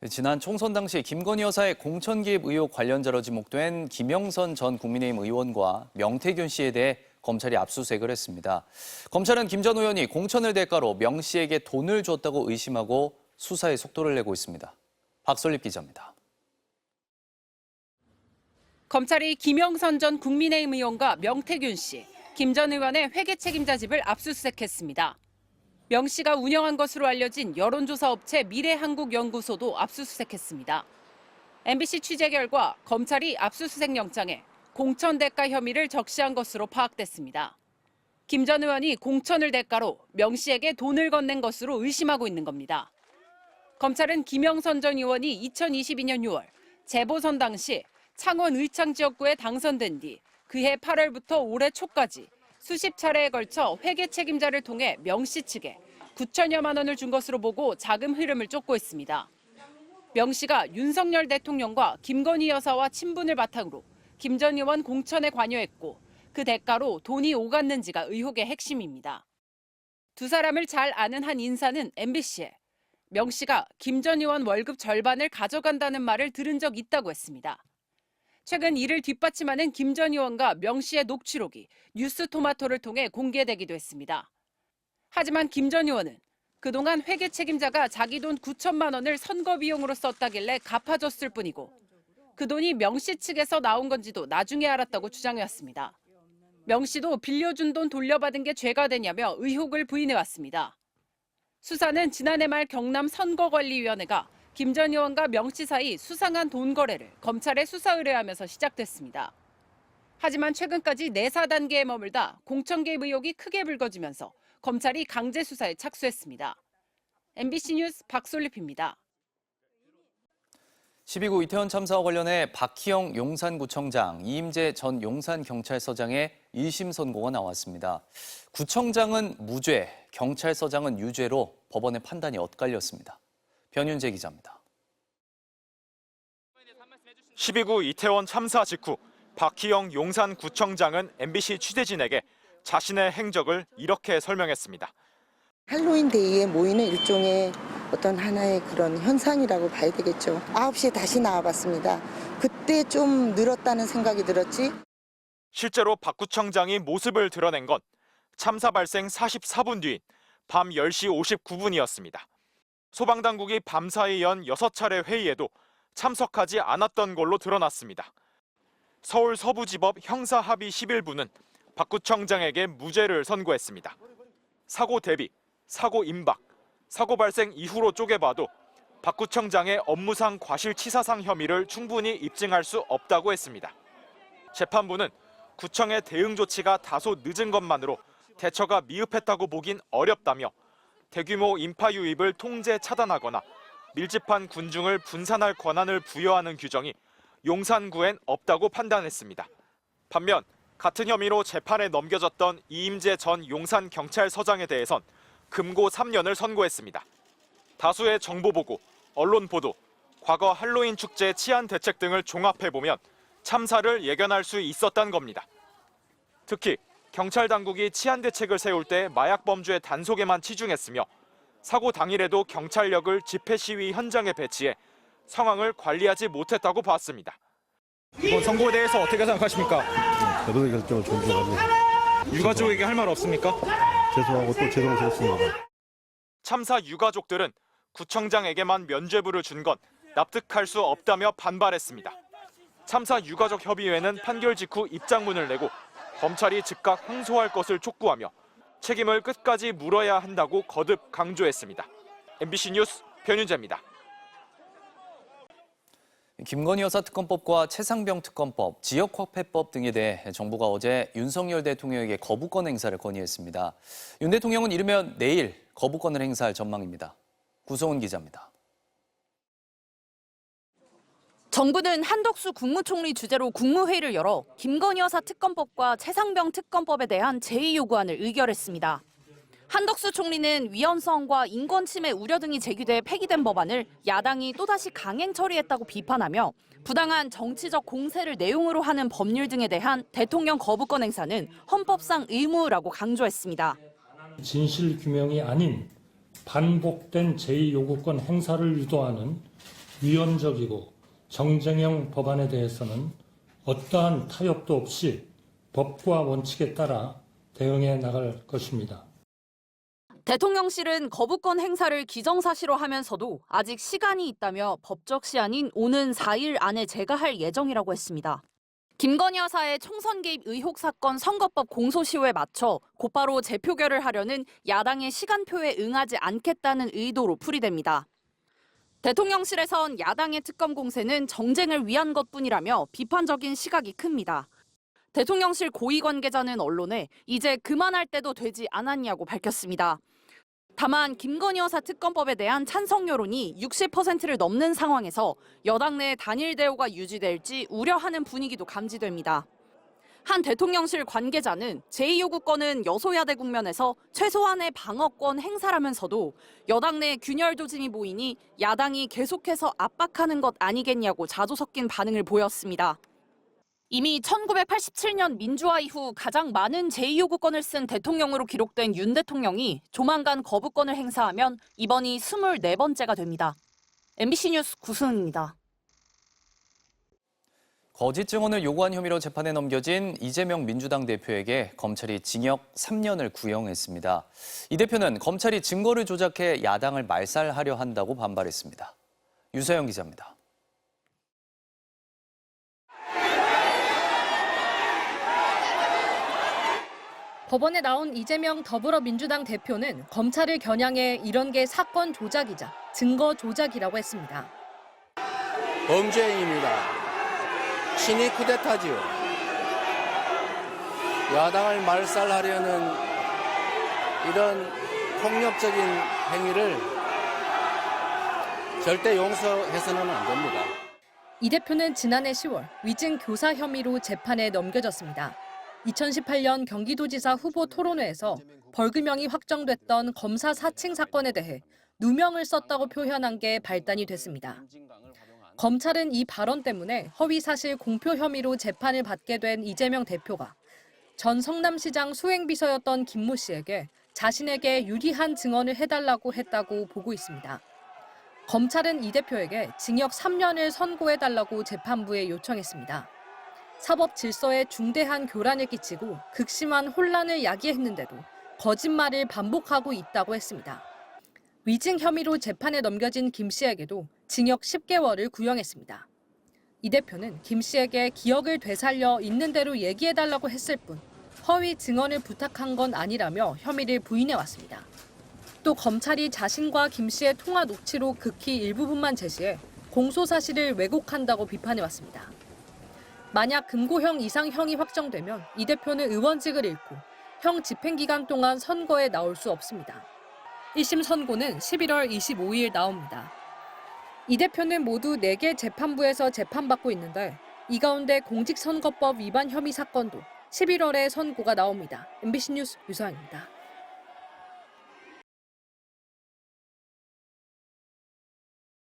지난 총선 당시 김건희 여사의 공천 개입 의혹 관련자로 지목된 김영선 전 국민의힘 의원과 명태균 씨에 대해 검찰이 압수수색을 했습니다. 검찰은 김 전 의원이 공천을 대가로 명 씨에게 돈을 줬다고 의심하고 수사에 속도를 내고 있습니다. 박솔립 기자입니다. 검찰이 김영선 전 국민의힘 의원과 명태균 씨, 김 전 의원의 회계 책임자 집을 압수수색했습니다. 명 씨가 운영한 것으로 알려진 여론조사 업체 미래한국연구소도 압수수색했습니다. MBC 취재 결과 검찰이 압수수색 영장에 공천 대가 혐의를 적시한 것으로 파악됐습니다. 김 전 의원이 공천을 대가로 명 씨에게 돈을 건넨 것으로 의심하고 있는 겁니다. 검찰은 김영선 전 의원이 2022년 6월 재보선 당시 창원 의창 지역구에 당선된 뒤 그해 8월부터 올해 초까지 수십 차례에 걸쳐 회계 책임자를 통해 명 씨 측에 9천여만 원을 준 것으로 보고 자금 흐름을 쫓고 있습니다. 명 씨가 윤석열 대통령과 김건희 여사와 친분을 바탕으로 김 전 의원 공천에 관여했고 그 대가로 돈이 오갔는지가 의혹의 핵심입니다. 두 사람을 잘 아는 한 인사는 MBC에 명 씨가 김 전 의원 월급 절반을 가져간다는 말을 들은 적 있다고 했습니다. 최근 이를 뒷받침하는 김 전 의원과 명 씨의 녹취록이 뉴스토마토를 통해 공개되기도 했습니다. 하지만 김 전 의원은 그동안 회계 책임자가 자기 돈 9천만 원을 선거 비용으로 썼다길래 갚아줬을 뿐이고 그 돈이 명 씨 측에서 나온 건지도 나중에 알았다고 주장해왔습니다. 명 씨도 빌려준 돈 돌려받은 게 죄가 되냐며 의혹을 부인해왔습니다. 수사는 지난해 말 경남 선거관리위원회가 김 전 의원과 명 씨 사이 수상한 돈 거래를 검찰에 수사 의뢰하면서 시작됐습니다. 하지만 최근까지 내사 단계에 머물다 공천 개입 의혹이 크게 불거지면서 검찰이 강제 수사에 착수했습니다. MBC 뉴스 박솔립입니다. 12구 이태원 참사와 관련해 박희영 용산구청장, 이임재 전 용산경찰서장의 1심 선고가 나왔습니다. 구청장은 무죄, 경찰서장은 유죄로 법원의 판단이 엇갈렸습니다. 변윤재 기자입니다. 12구 이태원 참사 직후 박희영 용산구청장은 MBC 취재진에게 자신의 행적을 이렇게 설명했습니다. 할로윈 데이에 모이는 일종의 어떤 하나의 그런 현상이라고 봐야 되겠죠. 9시에 다시 나와봤습니다. 그때 좀 늘었다는 생각이 들었지. 실제로 박 구청장이 모습을 드러낸 건 참사 발생 44분 뒤인 밤 10시 59분이었습니다. 소방당국이 밤사이 연 6차례 회의에도 참석하지 않았던 걸로 드러났습니다. 서울 서부지법 형사합의 11부는 박 구청장에게 무죄를 선고했습니다. 사고 대비, 사고 임박, 사고 발생 이후로 쪼개봐도 박 구청장의 업무상 과실치사상 혐의를 충분히 입증할 수 없다고 했습니다. 재판부는 구청의 대응 조치가 다소 늦은 것만으로 대처가 미흡했다고 보긴 어렵다며 대규모 인파 유입을 통제 차단하거나 밀집한 군중을 분산할 권한을 부여하는 규정이 용산구엔 없다고 판단했습니다. 반면 같은 혐의로 재판에 넘겨졌던 이임재 전 용산경찰서장에 대해선 금고 3년을 선고했습니다. 다수의 정보보고, 언론보도, 과거 할로윈 축제 치안 대책 등을 종합해보면 참사를 예견할 수 있었던 겁니다. 특히 경찰 당국이 치안 대책을 세울 때 마약 범죄 단속에만 치중했으며 사고 당일에도 경찰력을 집회 시위 현장에 배치해 상황을 관리하지 못했다고 봤습니다. 이번 선고에 대해서 어떻게 생각하십니까? 여러분의 결정을 존중하고 유가족에게 할 말 없습니까? 죄송하고 또 죄송스럽습니다. 참사 유가족들은 구청장에게만 면죄부를 준 건 납득할 수 없다며 반발했습니다. 참사 유가족 협의회는 판결 직후 입장문을 내고 검찰이 즉각 항소할 것을 촉구하며 책임을 끝까지 물어야 한다고 거듭 강조했습니다. MBC 뉴스 변윤재입니다. 김건희 여사 특검법과 최상병 특검법, 지역화폐법 등에 대해 정부가 어제 윤석열 대통령에게 거부권 행사를 건의했습니다. 윤 대통령은 이르면 내일 거부권을 행사할 전망입니다. 구성훈 기자입니다. 정부는 한덕수 국무총리 주재로 국무회의를 열어 김건희 여사 특검법과 최상병 특검법에 대한 제의 요구안을 의결했습니다. 한덕수 총리는 위헌성과 인권침해 우려 등이 제기돼 폐기된 법안을 야당이 또다시 강행 처리했다고 비판하며 부당한 정치적 공세를 내용으로 하는 법률 등에 대한 대통령 거부권 행사는 헌법상 의무라고 강조했습니다. 진실 규명이 아닌 반복된 제2요구권 행사를 유도하는 위헌적이고 정쟁형 법안에 대해서는 어떠한 타협도 없이 법과 원칙에 따라 대응해 나갈 것입니다. 대통령실은 거부권 행사를 기정사실화하면서도 아직 시간이 있다며 법적 시한인 오는 4일 안에 제가할 예정이라고 했습니다. 김건희 여사의 총선 개입 의혹 사건 선거법 공소시효에 맞춰 곧바로 재표결을 하려는 야당의 시간표에 응하지 않겠다는 의도로 풀이됩니다. 대통령실에선 야당의 특검 공세는 정쟁을 위한 것뿐이라며 비판적인 시각이 큽니다. 대통령실 고위 관계자는 언론에 이제 그만할 때도 되지 않았냐고 밝혔습니다. 다만 김건희 여사 특검법에 대한 찬성 여론이 60%를 넘는 상황에서 여당 내 단일 대우가 유지될지 우려하는 분위기도 감지됩니다. 한 대통령실 관계자는 제2요구권은 여소야대 국면에서 최소한의 방어권 행사라면서도 여당 내 균열 조짐이 보이니 야당이 계속해서 압박하는 것 아니겠냐고 자조 섞인 반응을 보였습니다. 이미 1987년 민주화 이후 가장 많은 제2요구권을 쓴 대통령으로 기록된 윤 대통령이 조만간 거부권을 행사하면 이번이 24번째가 됩니다. MBC 뉴스 구승은입니다. 거짓 증언을 요구한 혐의로 재판에 넘겨진 이재명 민주당 대표에게 검찰이 징역 3년을 구형했습니다. 이 대표는 검찰이 증거를 조작해 야당을 말살하려 한다고 반발했습니다. 유서영 기자입니다. 법원에 나온 이재명 더불어민주당 대표는 검찰을 겨냥해 이런 게 사건 조작이자 증거 조작이라고 했습니다. 범죄 행위입니다. 친위 쿠데타지요. 야당을 말살하려는 이런 폭력적인 행위를 절대 용서해서는 안 됩니다. 이 대표는 지난해 10월 위증 교사 혐의로 재판에 넘겨졌습니다. 2018년 경기도지사 후보 토론회에서 벌금형이 확정됐던 검사 사칭 사건에 대해 누명을 썼다고 표현한 게 발단이 됐습니다. 검찰은 이 발언 때문에 허위사실 공표 혐의로 재판을 받게 된 이재명 대표가 전 성남시장 수행비서였던 김모 씨에게 자신에게 유리한 증언을 해달라고 했다고 보고 있습니다. 검찰은 이 대표에게 징역 3년을 선고해달라고 재판부에 요청했습니다. 사법 질서에 중대한 교란을 끼치고 극심한 혼란을 야기했는데도 거짓말을 반복하고 있다고 했습니다. 위증 혐의로 재판에 넘겨진 김 씨에게도 징역 10개월을 구형했습니다. 이 대표는 김 씨에게 기억을 되살려 있는 대로 얘기해달라고 했을 뿐 허위 증언을 부탁한 건 아니라며 혐의를 부인해왔습니다. 또 검찰이 자신과 김 씨의 통화 녹취록 극히 일부분만 제시해 공소 사실을 왜곡한다고 비판해왔습니다. 만약 금고형 이상 형이 확정되면 이 대표는 의원직을 잃고 형 집행기간 동안 선거에 나올 수 없습니다. 1심 선고는 11월 25일 나옵니다. 이 대표는 모두 4개 재판부에서 재판받고 있는데 이 가운데 공직선거법 위반 혐의 사건도 11월에 선고가 나옵니다. MBC 뉴스 유서영입니다.